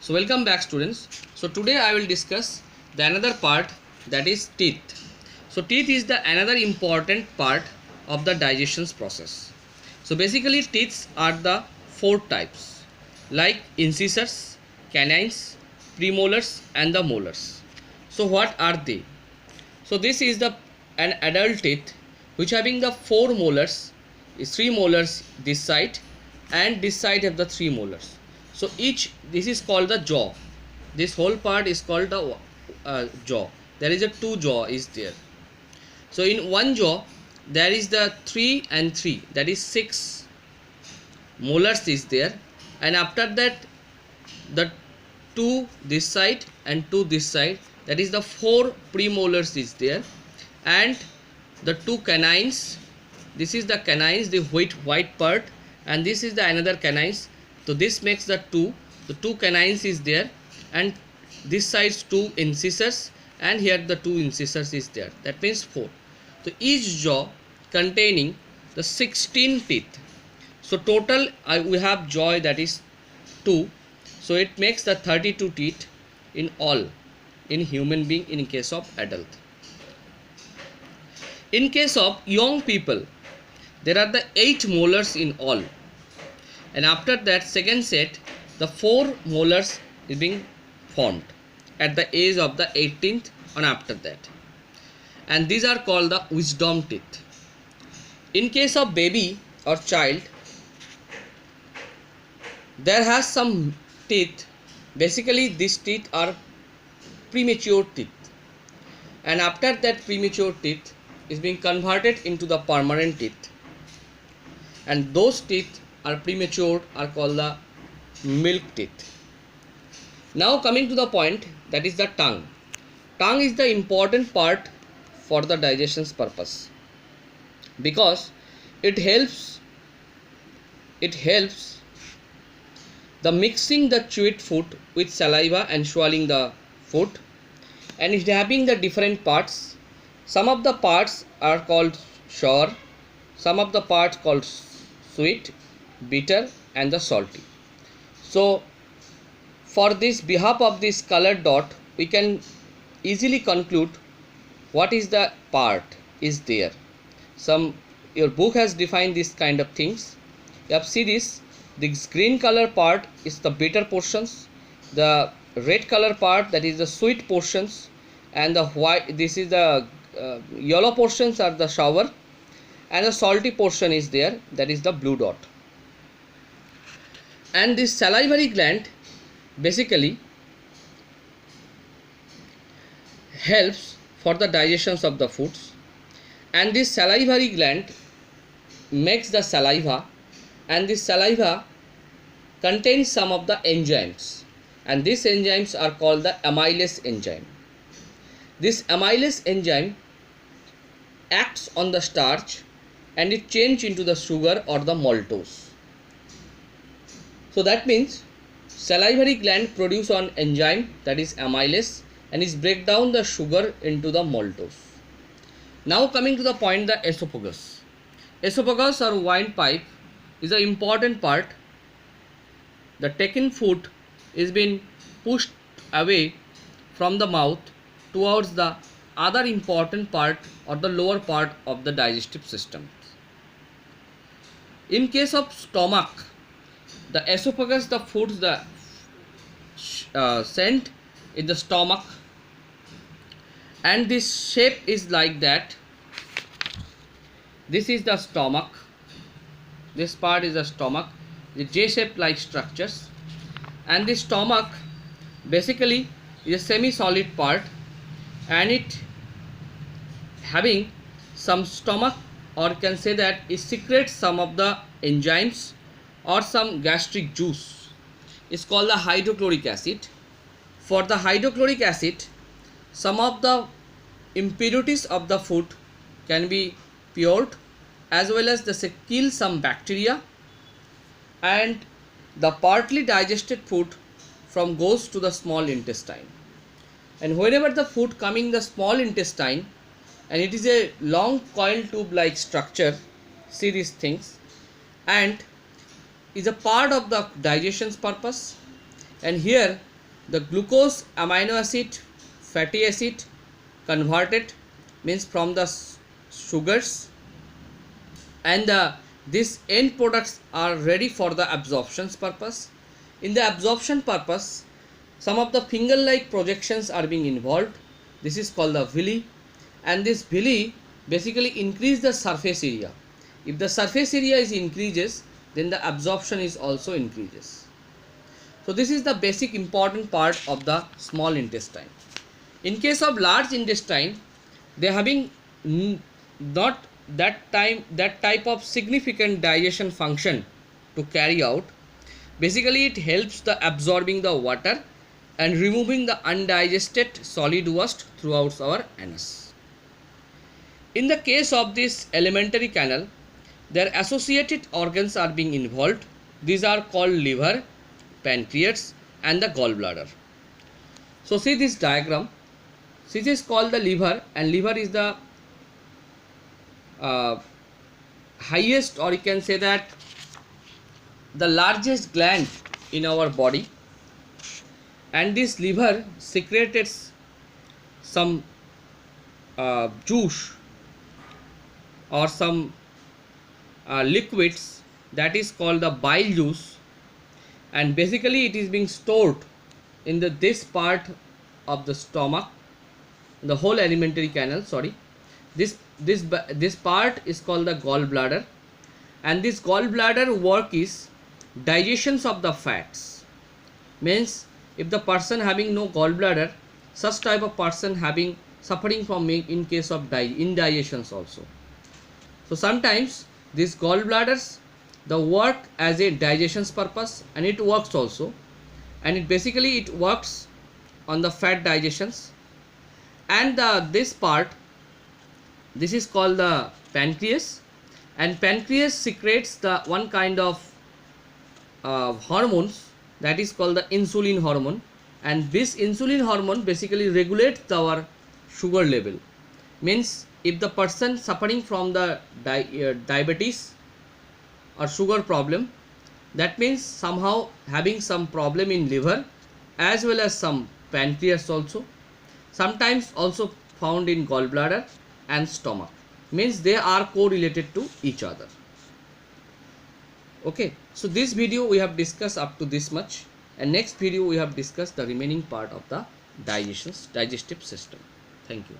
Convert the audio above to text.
So welcome back students. So today I will discuss the another part, that is teeth. So teeth is the another important part of the digestion process. So basically teeth are the four types like incisors, canines, premolars and the molars. So what are they? So this is the an adult teeth which having the four molars, is three molars this side and this side have the three molars. So each, this is called the jaw. This whole part is called the jaw. There is a two jaw is there. So in one jaw there is the 3 and 3, that is 6 molars is there, and after that the 2 this side and 2 this side, that is the 4 premolars is there, and the 2 canines. This is the canines, the white part, and this is the another canines. So this makes the 2 canines is there, and this side's 2 incisors, and here the 2 incisors is there, that means 4. So each jaw containing the 16 teeth. So total we have jaw, that is 2, so it makes the 32 teeth in all, in human being in case of adult. In case of young people there are the 8 molars in all, and after that second set the 4 molars is being formed at the age of the 18th and after that, and these are called the wisdom teeth. In case of baby or child there has some teeth. Basically these teeth are premature teeth, and after that premature teeth is being converted into the permanent teeth, and those teeth are premature are called the milk teeth. Now coming to the point, that is the tongue. Tongue is the important part for the digestion purpose, because it helps the mixing the chewed food with saliva and swallowing the food, and it having the different parts. Some of the parts are called sour, some of the parts called sweet, bitter and the salty. So for this behalf of this colored dot we can easily conclude what is the part is there. Your book has defined this kind of things. You have see this green color part is the bitter portions, the red color part that is the sweet portions, and the white, this is the yellow portions are the sour, and the salty portion is there, that is the blue dot. And this salivary gland basically helps for the digestion of the foods, and this salivary gland makes the saliva, and this saliva contains some of the enzymes, and these enzymes are called the amylase enzyme. This amylase enzyme acts on the starch and it changes into the sugar or the maltose. So that means salivary gland produce an enzyme, that is amylase, and is break down the sugar into the maltose. Now coming to the point, the esophagus. Esophagus or windpipe is an important part. The taken food is being pushed away from the mouth towards the other important part or the lower part of the digestive system. In case of stomach, the esophagus, the foods the sent in the stomach, and this shape is like that. This is the stomach, this part is the stomach, the J-shaped like structures, and the stomach basically is a semi-solid part, and it having some stomach, or can say that it secretes some of the enzymes or some gastric juice. It's called the hydrochloric acid. For the hydrochloric acid, some of the impurities of the food can be pured, as well as they kill some bacteria, and the partly digested food from goes to the small intestine. And whenever the food coming the small intestine, and it is a long coil tube like structure, see these things, and is a part of the digestion purpose, and here the glucose, amino acid, fatty acid converted, means from the sugars, and these end products are ready for the absorption's purpose. In the absorption purpose, some of the finger like projections are being involved. This is called the villi, and this villi basically increase the surface area. If the surface area is increases, then the absorption is also increases. So this is the basic important part of the small intestine. In case of large intestine, they are having not that type of significant digestion function to carry out. Basically, it helps the absorbing the water and removing the undigested solid waste throughout our anus. In the case of this alimentary canal, their associated organs are being involved. These are called liver, pancreas, and the gallbladder. So see this diagram. This is called the liver, and liver is the highest, or you can say that the largest gland in our body, and this liver secretes some juice or some liquids that is called the bile juice, and basically it is being stored in this part of the stomach, the whole alimentary canal, sorry. This part is called the gallbladder, and this gallbladder work is digestions of the fats. Means if the person having no gallbladder, such type of person having suffering from in case of indigestions also. So sometimes these gallbladders, the work as a digestions purpose, and it works also, and it basically it works on the fat digestions. And this part, this is called the pancreas, and pancreas secretes the one kind of hormones that is called the insulin hormone, and this insulin hormone basically regulates our sugar level. Means if the person suffering from the diabetes or sugar problem, that means somehow having some problem in liver as well as some pancreas also, sometimes also found in gallbladder and stomach, means they are correlated to each other. Okay, so this video we have discussed up to this much, and next video we have discussed the remaining part of the digestive system. Thank you.